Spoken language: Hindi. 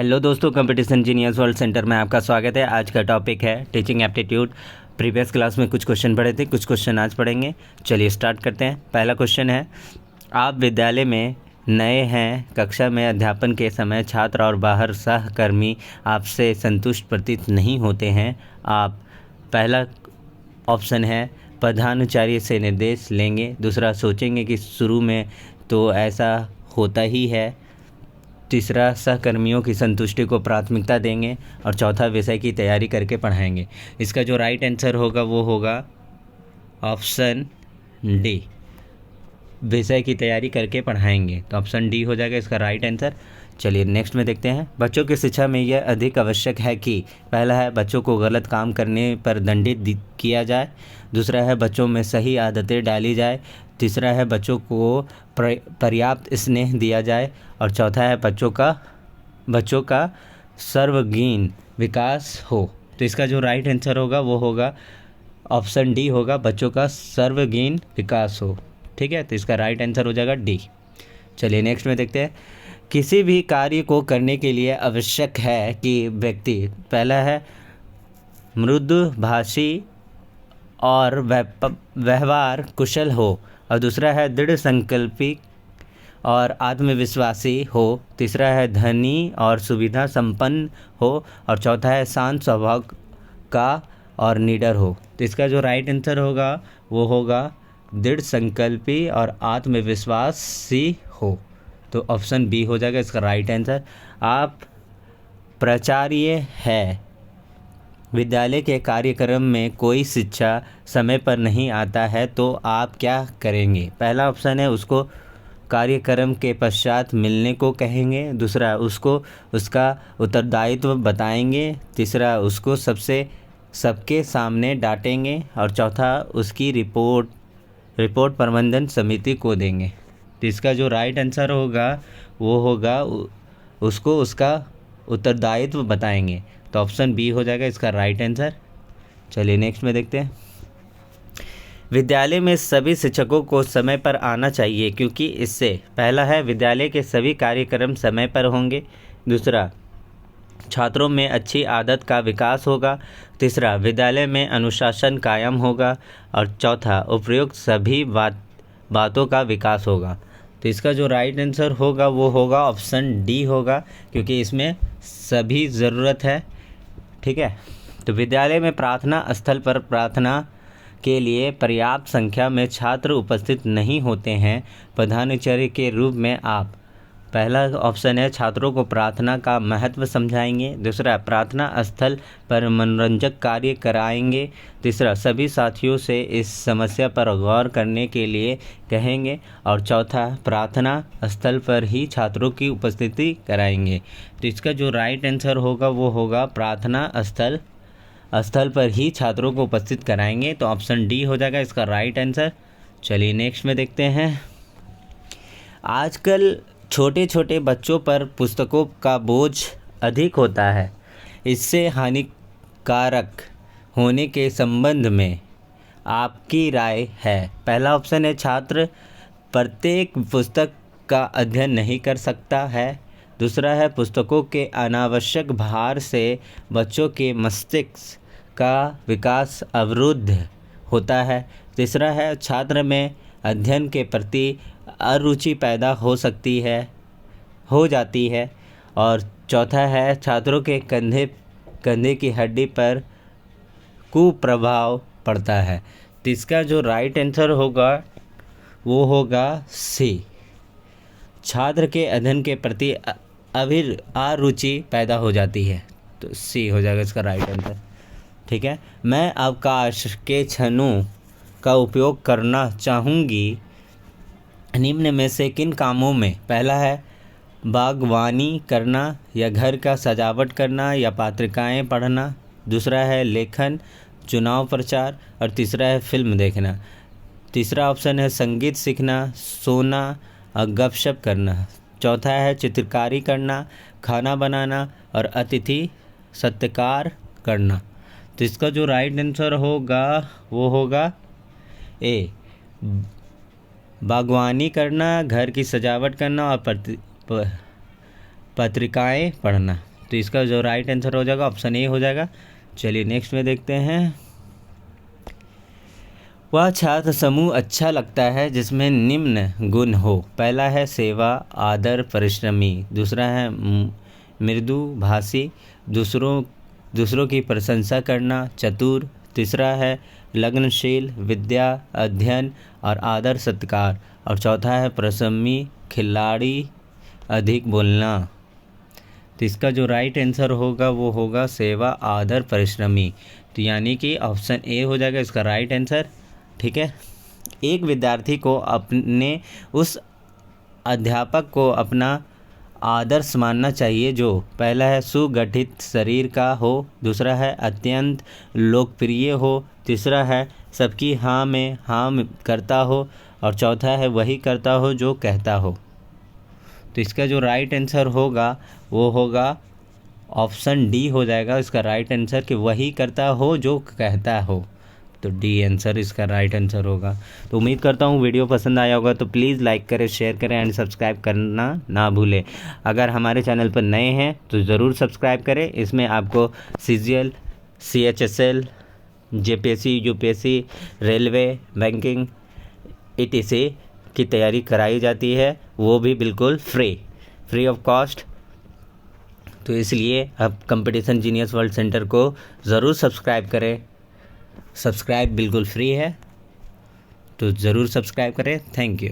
हेलो दोस्तों, कंपटीशन जीनियस वर्ल्ड सेंटर में आपका स्वागत है। आज का टॉपिक है टीचिंग एप्टीट्यूड। प्रीवियस क्लास में कुछ क्वेश्चन पढ़े थे, कुछ क्वेश्चन आज पढ़ेंगे। चलिए स्टार्ट करते हैं। पहला क्वेश्चन है, आप विद्यालय में नए हैं। कक्षा में अध्यापन के समय छात्र और बाहर सहकर्मी आपसे संतुष्ट प्रतीत नहीं होते हैं। आप पहला ऑप्शन है प्रधानाचार्य से निर्देश लेंगे। दूसरा, सोचेंगे कि शुरू में तो ऐसा होता ही है। तीसरा, सहकर्मियों की संतुष्टि को प्राथमिकता देंगे। और चौथा, विषय की तैयारी करके पढ़ाएंगे। इसका जो राइट आंसर होगा वो होगा ऑप्शन डी, विषय की तैयारी करके पढ़ाएंगे। तो ऑप्शन डी हो जाएगा इसका राइट आंसर। चलिए नेक्स्ट में देखते हैं। बच्चों की शिक्षा में यह अधिक आवश्यक है कि पहला है बच्चों को गलत काम करने पर दंडित किया जाए। दूसरा है बच्चों में सही आदतें डाली जाए। तीसरा है बच्चों को पर्याप्त स्नेह दिया जाए। और चौथा है बच्चों का सर्वांगीण विकास हो। तो इसका जो राइट आंसर होगा वो होगा ऑप्शन डी होगा, बच्चों का सर्वांगीण विकास हो। ठीक है, तो इसका राइट आंसर हो जाएगा डी। चलिए नेक्स्ट में देखते हैं। किसी भी कार्य को करने के लिए आवश्यक है कि व्यक्ति पहला है मृदुभाषी और व्यवहार कुशल हो। और दूसरा है दृढ़ संकल्पी और आत्मविश्वासी हो। तीसरा है धनी और सुविधा संपन्न हो। और चौथा है शांत स्वभाव का और निडर हो। तो इसका जो राइट आंसर होगा वो होगा दृढ़ संकल्पी और आत्मविश्वासी हो। तो ऑप्शन बी हो जाएगा इसका राइट आंसर। आप प्राचार्य है, विद्यालय के कार्यक्रम में कोई शिक्षा समय पर नहीं आता है तो आप क्या करेंगे? पहला ऑप्शन है उसको कार्यक्रम के पश्चात मिलने को कहेंगे। दूसरा, उसको उसका उत्तरदायित्व बताएंगे। तीसरा, उसको सबके सामने डांटेंगे। और चौथा, उसकी रिपोर्ट प्रबंधन समिति को देंगे। तो इसका जो राइट आंसर होगा वो होगा उसको उसका उत्तरदायित्व बताएंगे। तो ऑप्शन बी हो जाएगा इसका राइट आंसर। चलिए नेक्स्ट में देखते हैं। विद्यालय में सभी शिक्षकों को समय पर आना चाहिए क्योंकि इससे पहला है विद्यालय के सभी कार्यक्रम समय पर होंगे। दूसरा, छात्रों में अच्छी आदत का विकास होगा। तीसरा, विद्यालय में अनुशासन कायम होगा। और चौथा, उपयुक्त सभी बातों का विकास होगा। तो इसका जो राइट आंसर होगा वो होगा ऑप्शन डी होगा, क्योंकि इसमें सभी ज़रूरत है। ठीक है, तो विद्यालय में प्रार्थना स्थल पर प्रार्थना के लिए पर्याप्त संख्या में छात्र उपस्थित नहीं होते हैं। प्रधानाचार्य के रूप में आप पहला ऑप्शन है छात्रों को प्रार्थना का महत्व समझाएंगे। दूसरा, प्रार्थना स्थल पर मनोरंजक कार्य कराएंगे। तीसरा, सभी साथियों से इस समस्या पर गौर करने के लिए कहेंगे। और चौथा, प्रार्थना स्थल पर ही छात्रों की उपस्थिति कराएंगे। तो इसका जो राइट आंसर होगा वो होगा प्रार्थना स्थल पर ही छात्रों को उपस्थित कराएंगे। तो ऑप्शन डी हो जाएगा इसका राइट आंसर। चलिए नेक्स्ट में देखते हैं। आजकल छोटे छोटे बच्चों पर पुस्तकों का बोझ अधिक होता है। इससे हानिकारक होने के संबंध में आपकी राय है? पहला ऑप्शन है छात्र प्रत्येक पुस्तक का अध्ययन नहीं कर सकता है। दूसरा है पुस्तकों के अनावश्यक भार से बच्चों के मस्तिष्क का विकास अवरुद्ध होता है। तीसरा है छात्र में अध्ययन के प्रति अरुचि पैदा हो जाती है। और चौथा है छात्रों के कंधे की हड्डी पर कुप्रभाव पड़ता है। तो इसका जो राइट आंसर होगा वो होगा सी, छात्र के अध्ययन के प्रति अरुचि पैदा हो जाती है। तो सी हो जाएगा इसका राइट आंसर। ठीक है, मैं अवकाश के क्षणों का उपयोग करना चाहूँगी निम्न में से किन कामों में? पहला है बागवानी करना या घर का सजावट करना या पत्रिकाएं पढ़ना। दूसरा है लेखन, चुनाव प्रचार। और तीसरा है फिल्म देखना। तीसरा ऑप्शन है संगीत सीखना, सोना और गपशप करना। चौथा है चित्रकारी करना, खाना बनाना और अतिथि सत्कार करना। तो इसका जो राइट आंसर होगा वो होगा ए, बागवानी करना, घर की सजावट करना और पत्रिकाएं पढ़ना। तो इसका जो राइट आंसर हो जाएगा ऑप्शन ए हो जाएगा। चलिए नेक्स्ट में देखते हैं। वह छात्र समूह अच्छा लगता है जिसमें निम्न गुण हो। पहला है सेवा, आदर, परिश्रमी। दूसरा है मृदु भाषी, दूसरों की प्रशंसा करना, चतुर। तीसरा है लगनशील, विद्या, अध्ययन और आदर सत्कार। और चौथा है परिश्रमी, खिलाड़ी, अधिक बोलना। तो इसका जो राइट आंसर होगा वो होगा सेवा, आदर, परिश्रमी। तो यानी कि ऑप्शन ए हो जाएगा इसका राइट आंसर। ठीक है। एक विद्यार्थी को अपने उस अध्यापक को अपना आदर्श मानना चाहिए जो पहला है सुगठित शरीर का हो, दूसरा है अत्यंत लोकप्रिय हो, तीसरा है सबकी हाँ में हाँ करता हो और चौथा है वही करता हो जो कहता हो। तो इसका जो राइट आंसर होगा वो होगा ऑप्शन डी हो जाएगा इसका राइट आंसर, कि वही करता हो जो कहता हो। तो डी आंसर इसका राइट आंसर होगा। तो उम्मीद करता हूँ वीडियो पसंद आया होगा, तो प्लीज़ लाइक करें, शेयर करें एंड सब्सक्राइब करना ना भूलें। अगर हमारे चैनल पर नए हैं तो ज़रूर सब्सक्राइब करें। इसमें आपको CGL, CHSL, JPSC, UPSC, railway, banking ETC की तैयारी कराई जाती है, वो भी बिल्कुल फ्री ऑफ कॉस्ट। तो इसलिए आप कंपटीशन जीनियस वर्ल्ड सेंटर को ज़रूर सब्सक्राइब करें। सब्सक्राइब बिल्कुल फ्री है, तो ज़रूर सब्सक्राइब करें। Thank you.